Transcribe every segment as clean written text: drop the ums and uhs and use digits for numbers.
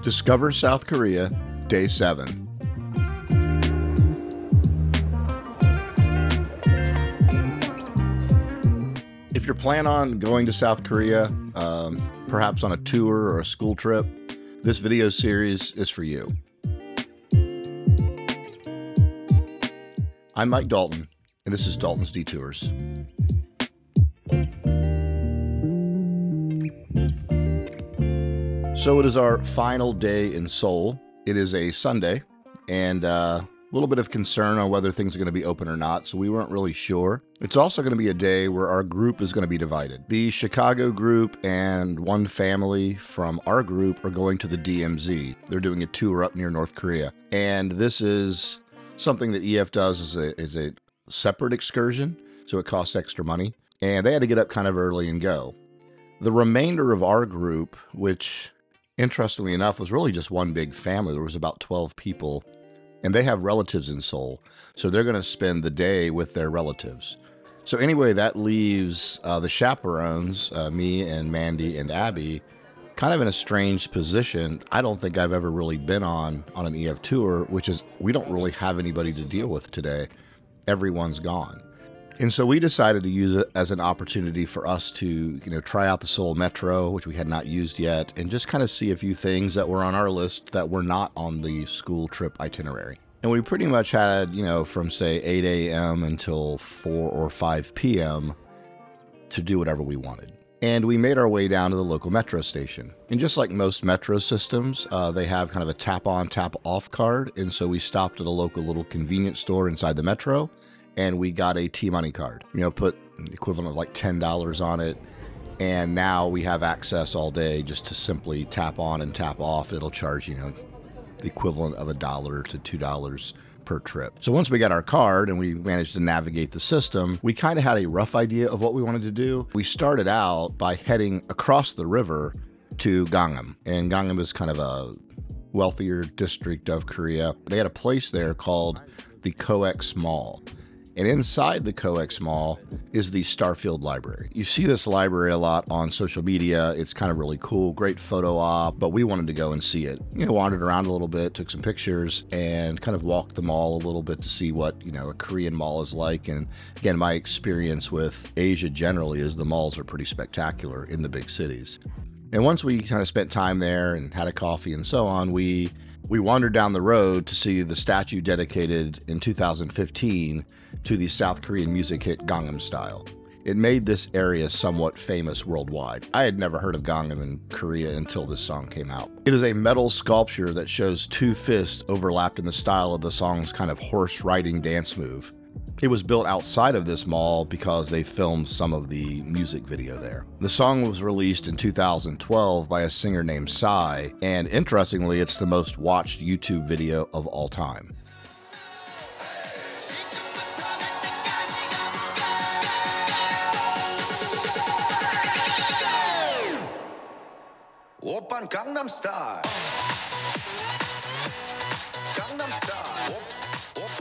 Discover South Korea, Day 7. If you're planning on going to South Korea, perhaps on a tour or a school trip, this video series is for you. I'm Mike Dalton, and this is Dalton's Detours. So it is our final day in Seoul. It is a Sunday, and a little bit of concern on whether things are going to be open or not, so we weren't really sure. It's also going to be a day where our group is going to be divided. The Chicago group and one family from our group are going to the DMZ. They're doing a tour up near North Korea, and this is something that EF does as a separate excursion, so it costs extra money, and they had to get up kind of early and go. The remainder of our group, which interestingly enough was really just one big family, there was about 12 people, and they have relatives in Seoul, so they're going to spend the day with their relatives. So anyway, that leaves the chaperones, me and Mandy and Abby, kind of in a strange position. I don't think I've ever really been on an EF tour, which is we don't really have anybody to deal with today. Everyone's gone. And so we decided to use it as an opportunity for us to, try out the Seoul Metro, which we had not used yet, and just kind of see a few things that were on our list that were not on the school trip itinerary. And we pretty much had, from say 8 a.m. until 4 or 5 p.m. to do whatever we wanted. And we made our way down to the local metro station. And just like most metro systems, they have kind of a tap-on, tap-off card. And so we stopped at a local little convenience store inside the metro, and we got a T-Money card, put the equivalent of like $10 on it. And now we have access all day just to simply tap on and tap off. It'll charge, the equivalent of $1 to $2 per trip. So once we got our card and we managed to navigate the system, we kind of had a rough idea of what we wanted to do. We started out by heading across the river to Gangnam. And Gangnam is kind of a wealthier district of Korea. They had a place there called the COEX Mall. And inside the COEX Mall is the Starfield Library. You see this library a lot on social media. It's kind of really cool, great photo op, but we wanted to go and see it. Wandered around a little bit, took some pictures, and kind of walked the mall a little bit to see what, a Korean mall is like. And again, my experience with Asia generally is the malls are pretty spectacular in the big cities. And once we kind of spent time there and had a coffee and so on, we wandered down the road to see the statue dedicated in 2015 to the South Korean music hit Gangnam Style. It made this area somewhat famous worldwide. I had never heard of Gangnam in Korea until this song came out. It is a metal sculpture that shows two fists overlapped in the style of the song's kind of horse riding dance move. It was built outside of this mall because they filmed some of the music video there. The song was released in 2012 by a singer named Psy, and interestingly, it's the most watched YouTube video of all time. Oppan Gangnam Style. Gangnam Style.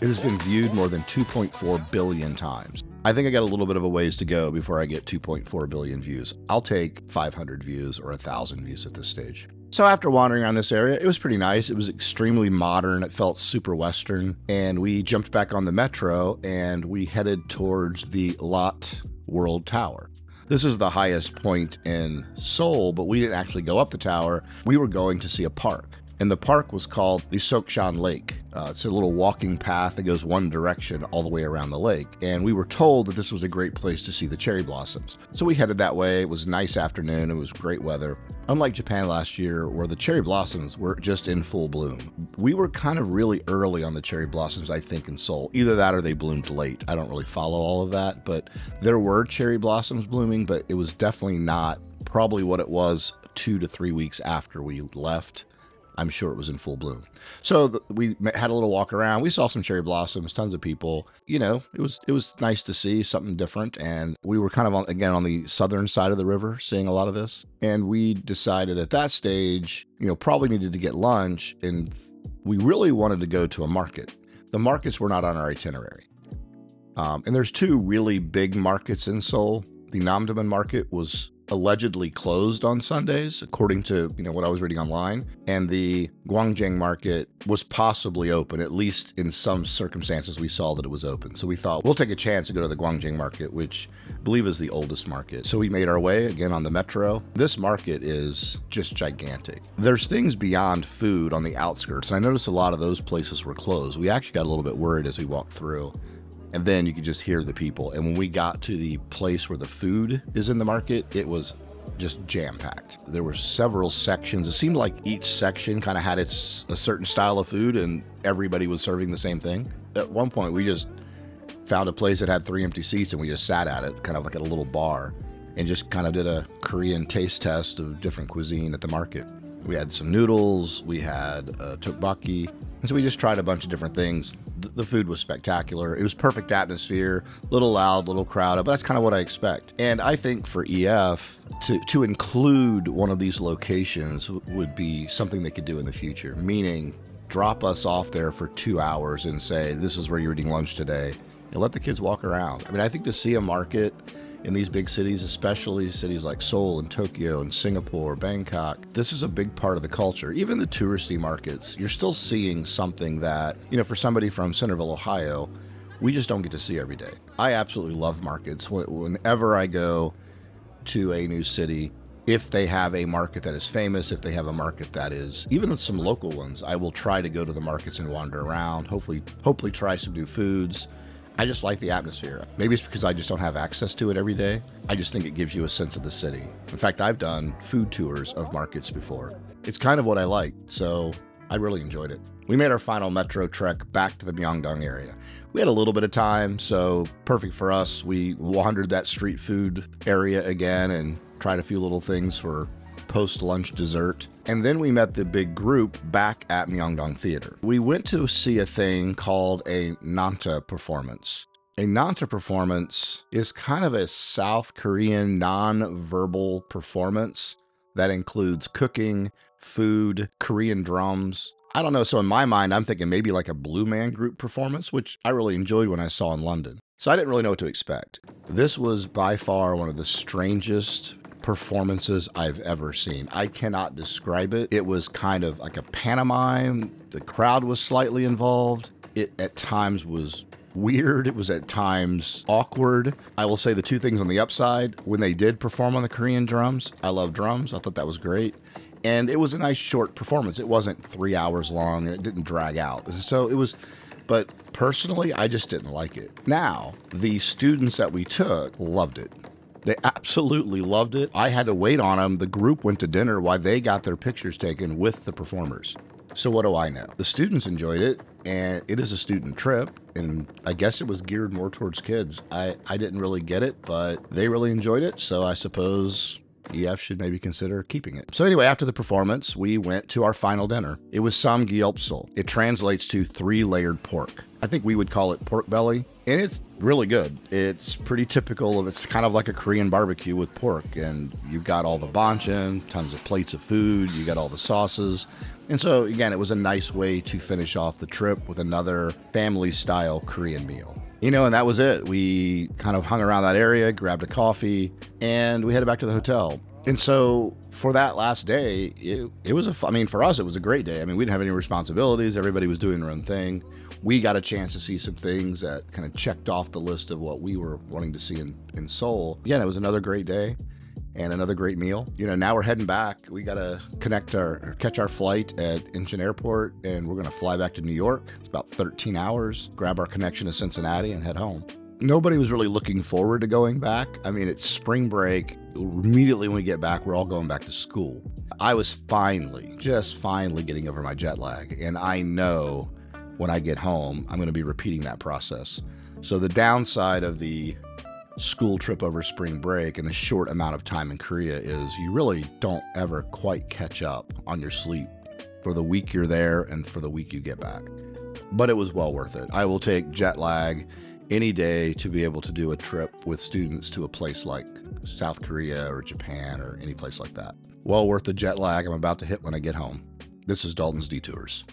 It has been viewed more than 2.4 billion times. I think I got a little bit of a ways to go before I get 2.4 billion views. I'll take 500 views or 1,000 views at this stage. So after wandering around this area, it was pretty nice. It was extremely modern. It felt super Western. And we jumped back on the metro and we headed towards the Lotte World Tower. This is the highest point in Seoul, but we didn't actually go up the tower. We were going to see a park. And the park was called the Sokshan Lake. It's a little walking path that goes one direction all the way around the lake. And we were told that this was a great place to see the cherry blossoms. So we headed that way. It was a nice afternoon. It was great weather. Unlike Japan last year, where the cherry blossoms were just in full bloom. We were kind of really early on the cherry blossoms, I think, in Seoul. Either that or they bloomed late. I don't really follow all of that, but there were cherry blossoms blooming, but it was definitely not probably what it was 2 to 3 weeks after we left. I'm sure it was in full bloom. So we had a little walk around. We saw some cherry blossoms, tons of people. It was nice to see something different. And we were kind of on the southern side of the river, seeing a lot of this. And we decided at that stage, probably needed to get lunch. And we really wanted to go to a market. The markets were not on our itinerary. And there's two really big markets in Seoul. The Namdaemun market was allegedly closed on Sundays, according to what I was reading online, and the Gwangjang Market was possibly open. At least in some circumstances, we saw that it was open. So we thought we'll take a chance to go to the Gwangjang Market, which I believe is the oldest market. So we made our way again on the metro. This market is just gigantic. There's things beyond food on the outskirts, and I noticed a lot of those places were closed. We actually got a little bit worried as we walked through. And then you could just hear the people. And when we got to the place where the food is in the market, it was just jam-packed. There were several sections. It seemed like each section kind of had a certain style of food, and everybody was serving the same thing. At one point, we just found a place that had 3 empty seats, and we just sat at it, kind of like at a little bar, and just kind of did a Korean taste test of different cuisine at the market. We had some noodles, we had tteokbokki, and so we just tried a bunch of different things. The food was spectacular. It was perfect atmosphere, little loud, little crowded, but that's kind of what I expect. And I think for EF, to include one of these locations would be something they could do in the future, meaning drop us off there for 2 hours and say, this is where you're eating lunch today, and let the kids walk around. I mean, I think to see a market in these big cities, especially cities like Seoul and Tokyo and Singapore, Bangkok, this is a big part of the culture. Even the touristy markets, you're still seeing something that, for somebody from Centerville, Ohio, we just don't get to see every day. I absolutely love markets. Whenever I go to a new city, if they have a market that is famous, if they have a market that is, even some local ones, I will try to go to the markets and wander around, hopefully try some new foods. I just like the atmosphere. Maybe it's because I just don't have access to it every day. I just think it gives you a sense of the city. In fact, I've done food tours of markets before. It's kind of what I like, so I really enjoyed it. We made our final metro trek back to the Myeongdong area. We had a little bit of time, so perfect for us. We wandered that street food area again and tried a few little things for post-lunch dessert. And then we met the big group back at Myeongdong Theater. We went to see a thing called a Nanta Performance. A Nanta Performance is kind of a South Korean non-verbal performance that includes cooking, food, Korean drums. I don't know, so in my mind, I'm thinking maybe like a Blue Man Group performance, which I really enjoyed when I saw in London. So I didn't really know what to expect. This was by far one of the strangest performances I've ever seen. I cannot describe it. It was kind of like a pantomime. The crowd was slightly involved. It at times was weird. It was at times awkward. I will say the two things on the upside, when they did perform on the Korean drums, I love drums. I thought that was great. And it was a nice short performance. It wasn't 3 hours long and it didn't drag out. So it was, but personally, I just didn't like it. Now, the students that we took loved it. They absolutely loved it. I had to wait on them. The group went to dinner while they got their pictures taken with the performers. So what do I know? The students enjoyed it, and it is a student trip, and I guess it was geared more towards kids. I didn't really get it, but they really enjoyed it, so I suppose EF should maybe consider keeping it. So anyway, after the performance, we went to our final dinner. It was Samgyeopsal. It translates to 3-layered pork. I think we would call it pork belly, and it's really good. It's pretty typical of, it's kind of like a Korean barbecue with pork, and you've got all the banchan, tons of plates of food, you got all the sauces. And so again, it was a nice way to finish off the trip with another family style Korean meal. And that was it. We kind of hung around that area, grabbed a coffee, and we headed back to the hotel. And so for that last day, it was for us, it was a great day. I mean, we didn't have any responsibilities. Everybody was doing their own thing. We got a chance to see some things that kind of checked off the list of what we were wanting to see in Seoul. Again, it was another great day and another great meal. Now we're heading back. We got to catch our flight at Incheon Airport, and we're going to fly back to New York. It's about 13 hours, grab our connection to Cincinnati and head home. Nobody was really looking forward to going back. I mean, it's spring break. Immediately when we get back, we're all going back to school. I was just finally getting over my jet lag. And I know when I get home, I'm going to be repeating that process. So the downside of the school trip over spring break and the short amount of time in Korea is you really don't ever quite catch up on your sleep for the week you're there and for the week you get back. But it was well worth it. I will take jet lag any day to be able to do a trip with students to a place like South Korea or Japan or any place like that. Well worth the jet lag I'm about to hit when I get home. This is Dalton's Detours.